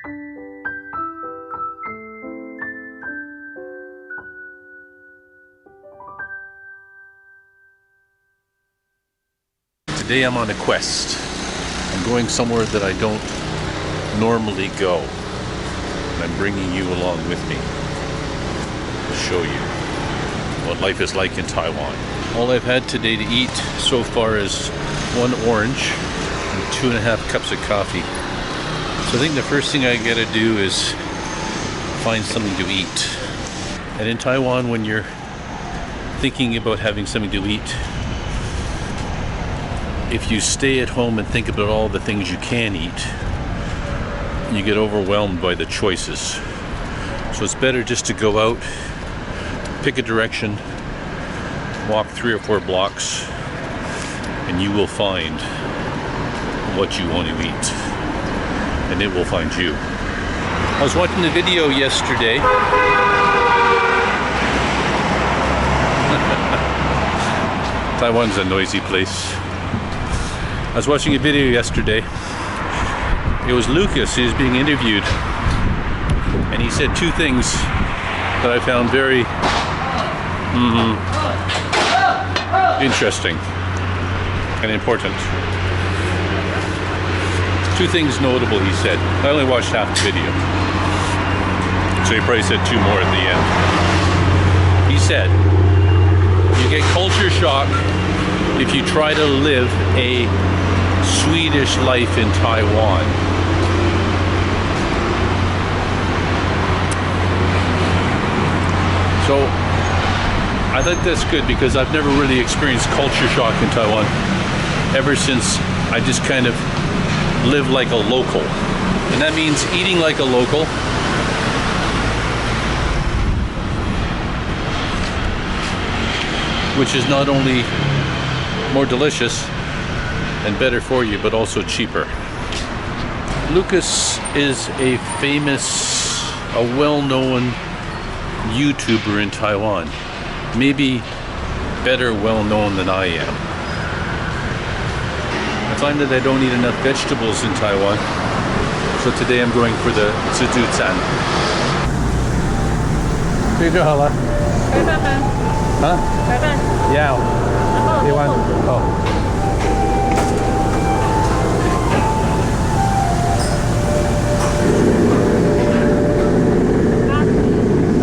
Today I'm on a quest. I'm going somewhere that I don't normally go. And I'm bringing you along with me to show you what life is like in Taiwan. All I've had today to eat so far is 1 orange and 2.5 cups of coffee. So I think the first thing I gotta do is find something to eat. And in Taiwan, when you're thinking about having something to eat, if you stay at home and think about all the things you can eat, you get overwhelmed by the choices. So it's better just to go out, pick a direction, walk 3 or 4 blocks, and you will find what you want to eat. And it will find you. I was watching the video yesterday. Taiwan's a noisy place. I was watching a video yesterday. It was Lucas, he was being interviewed, and he said 2 things that I found very interesting and important. 2 things notable, he said. I only watched half the video, so he probably said 2 more at the end. He said, you get culture shock if you try to live a Swedish life in Taiwan. So I think that's good because I've never really experienced culture shock in Taiwan ever since I just kind of live like a local. And that means eating like a local, which is not only more delicious and better for you, but also cheaper. Lucas is a famous, a well-known YouTuber in Taiwan. Maybe better well-known than I am. I find that I don't eat enough vegetables in Taiwan, so today I'm going for the zhuzuan. 这就好了。白饭吗？啊？白饭。要。然后1碗。哦。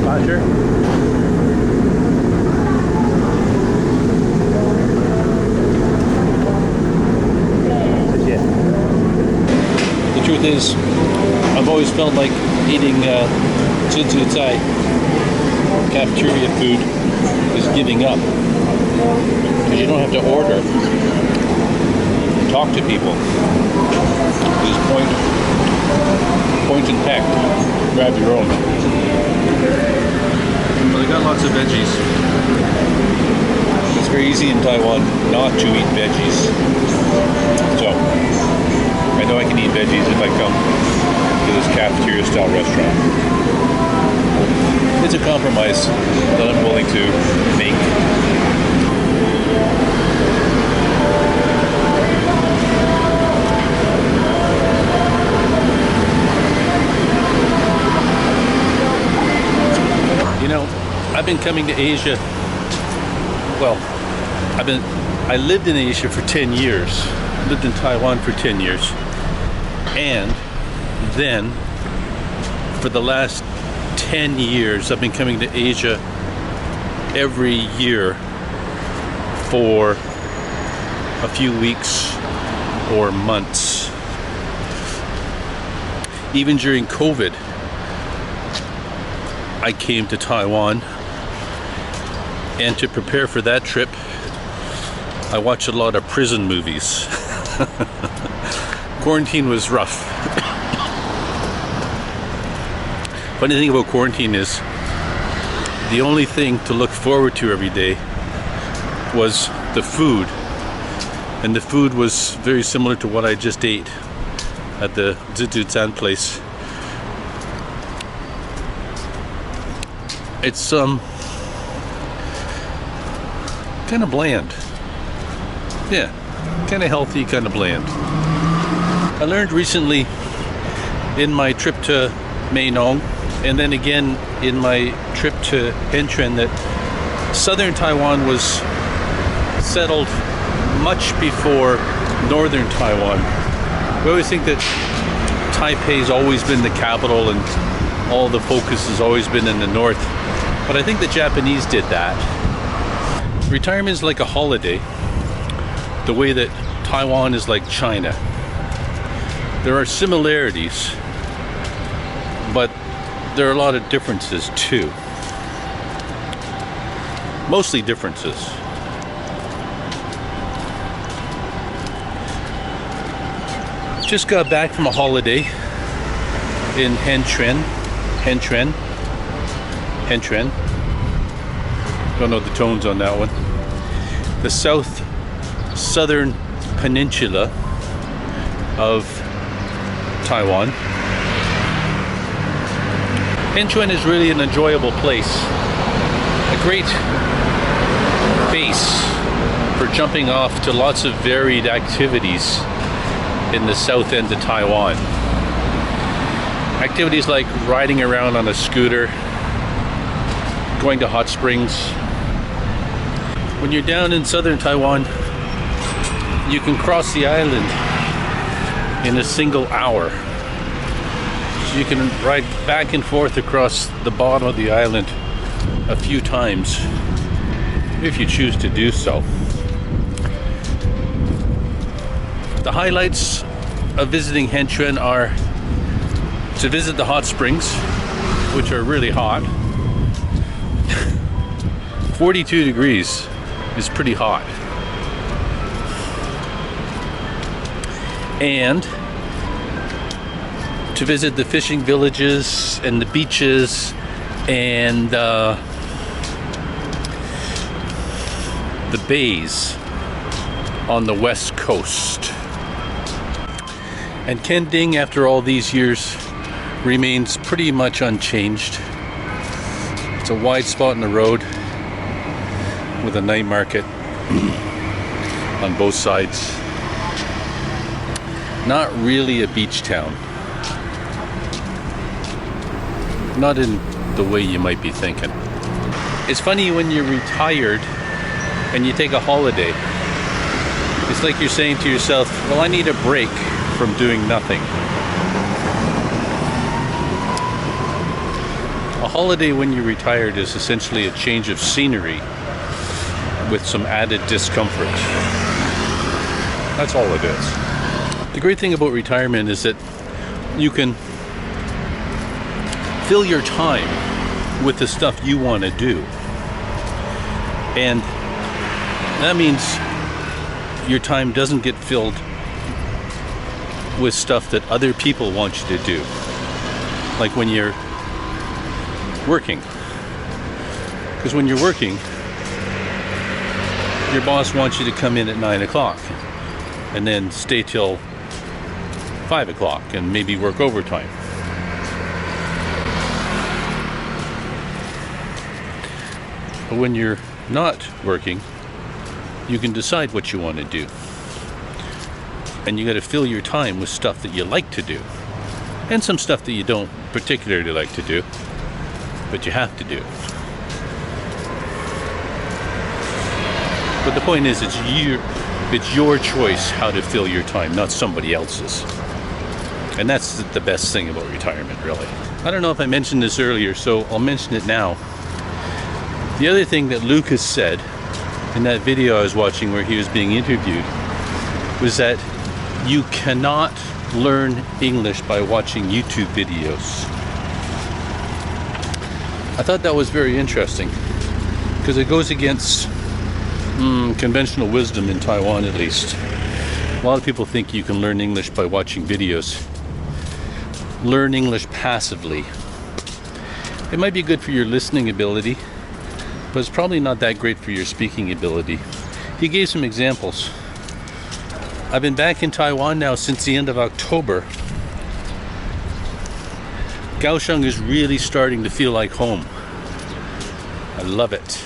Roger. The truth is, I've always felt like eating zhuzuan cafeteria food is giving up. Because you don't have to order. Talk to people. You just point and peck. Grab your own. Well, they got lots of veggies. It's very easy in Taiwan not to eat veggies. So, I know I can eat veggies if I come to this cafeteria style restaurant. It's a compromise that I'm willing to make. You know, I've been coming to Asia, well, I lived in Asia for 10 years, lived in Taiwan for 10 years, and then for the last 10 years I've been coming to Asia every year for a few weeks or months. Even during COVID, I came to Taiwan, and to prepare for that trip, I watched a lot of prison movies. Quarantine was rough. Funny thing about quarantine is the only thing to look forward to every day was the food, and the food was very similar to what I just ate at the zhuzuan place. It's kind of bland. Yeah, kind of healthy, kind of bland. I learned recently in my trip to Meinong, and then again in my trip to Hentren, that southern Taiwan was settled much before northern Taiwan. We always think that Taipei's always been the capital and all the focus has always been in the north, but I think the Japanese did that. Retirement is like a holiday, the way that Taiwan is like China. There are similarities, but there are a lot of differences too. Mostly differences. Just got back from a holiday in Hentren. Don't know the tones on that one. The southern peninsula of Taiwan. Hentren is really an enjoyable place. A great base for jumping off to lots of varied activities in the south end of Taiwan. Activities like riding around on a scooter, going to hot springs. When you're down in southern Taiwan, you can cross the island in a single hour. So you can ride back and forth across the bottom of the island a few times if you choose to do so. The highlights of visiting Hentren are to visit the hot springs, which are really hot. 42 degrees is pretty hot. And to visit the fishing villages and the beaches and the bays on the west coast. And Kending, after all these years, remains pretty much unchanged. It's a wide spot in the road with a night market on both sides. Not really a beach town. Not in the way you might be thinking. It's funny when you're retired and you take a holiday. It's like you're saying to yourself, well, I need a break from doing nothing. A holiday when you're retired is essentially a change of scenery with some added discomfort. That's all it is. The great thing about retirement is that you can fill your time with the stuff you want to do. And that means your time doesn't get filled with stuff that other people want you to do. Like when you're working. Because when you're working, your boss wants you to come in at 9 o'clock and then stay till 5 o'clock and maybe work overtime. But when you're not working, you can decide what you want to do. And you got to fill your time with stuff that you like to do. And some stuff that you don't particularly like to do, but you have to do. But the point is, it's your choice how to fill your time, not somebody else's. And that's the best thing about retirement, really. I don't know if I mentioned this earlier, so I'll mention it now. The other thing that Lucas said in that video I was watching where he was being interviewed was that you cannot learn English by watching YouTube videos. I thought that was very interesting because it goes against conventional wisdom in Taiwan, at least. A lot of people think you can learn English by watching videos. Learn English passively. It might be good for your listening ability, but it's probably not that great for your speaking ability. He gave some examples. I've been back in Taiwan now since the end of October. Kaohsiung is really starting to feel like home. I love it.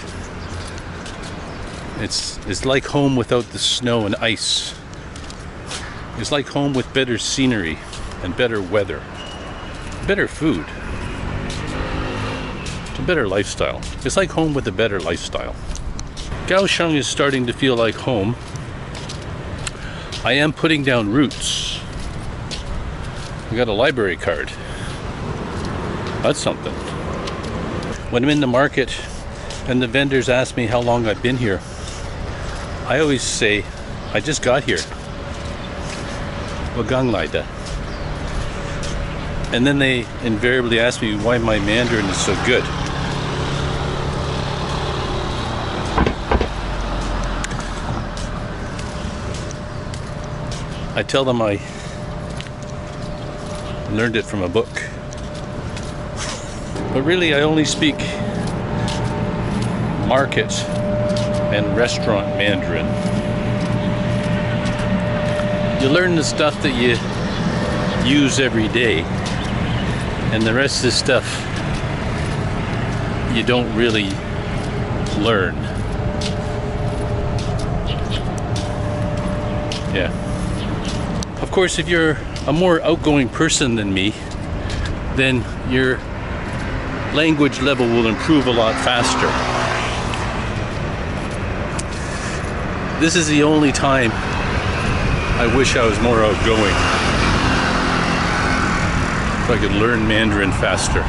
It's like home without the snow and ice. It's like home with better scenery and better weather. better food. It's a better lifestyle. It's like home with a better lifestyle. Kaohsiung is starting to feel like home. I am putting down roots. I got a library card. That's something. When I'm in the market and the vendors ask me how long I've been here, I always say, I just got here. Wagang laida. And then they invariably ask me why my Mandarin is so good. I tell them I learned it from a book. But really, I only speak market and restaurant Mandarin. You learn the stuff that you use every day, and the rest of the stuff you don't really learn. Yeah. Of course, if you're a more outgoing person than me, then your language level will improve a lot faster. This is the only time I wish I was more outgoing, so I could learn Mandarin faster.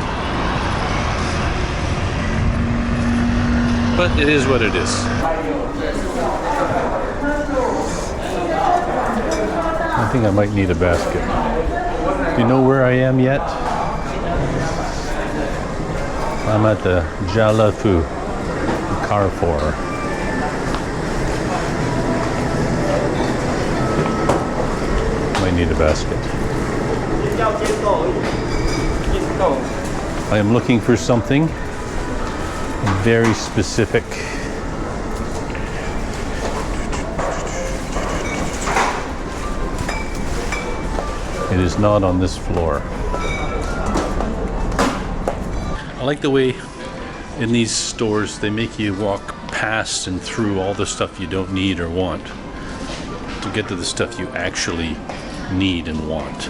But it is what it is. I think I might need a basket. Do you know where I am yet? I'm at the Jalafu Carrefour. Might need a basket. I am looking for something very specific. It is not on this floor. I like the way in these stores they make you walk past and through all the stuff you don't need or want to get to the stuff you actually need and want.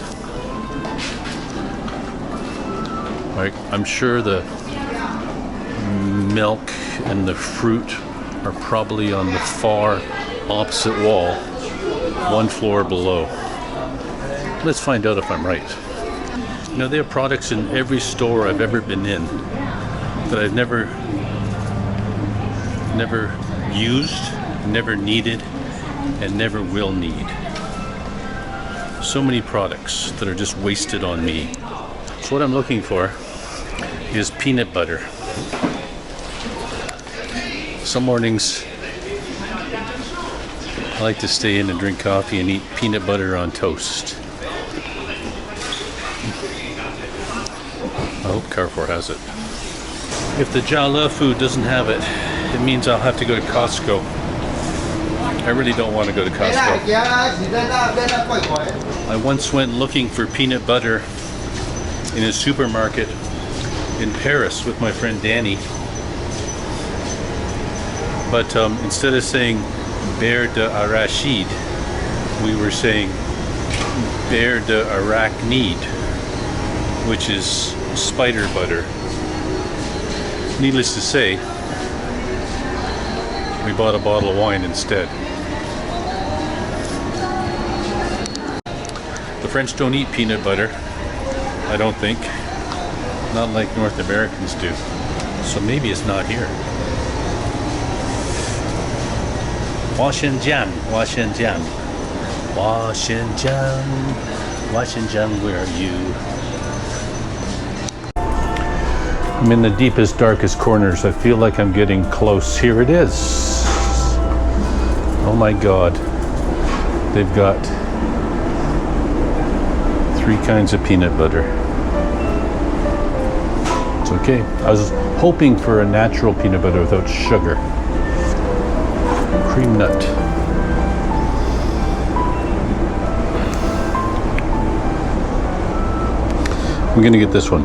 Like, I'm sure the milk and the fruit are probably on the far opposite wall, one floor below. Let's find out if I'm right. You know, there are products in every store I've ever been in that I've never used, never needed, and never will need. So many products that are just wasted on me. So what I'm looking for is peanut butter. Some mornings I like to stay in and drink coffee and eat peanut butter on toast. I hope Carrefour has it. If the Jala food doesn't have it, it means I'll have to go to Costco. I really don't want to go to Costco. I once went looking for peanut butter in a supermarket in Paris with my friend Danny. But instead of saying beurre d'arachide, we were saying beurre d'arachnide, which is spider butter. Needless to say, we bought a bottle of wine instead. The French don't eat peanut butter, I don't think. Not like North Americans do. So maybe it's not here. Kaohsiung, Kaohsiung, Kaohsiung, Kaohsiung, where are you? I'm in the deepest, darkest corners. I feel like I'm getting close. Here it is. Oh my God. They've got 3 kinds of peanut butter. It's okay. I was hoping for a natural peanut butter without sugar. Cream nut. I'm gonna get this one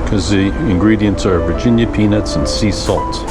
because the ingredients are Virginia peanuts and sea salt.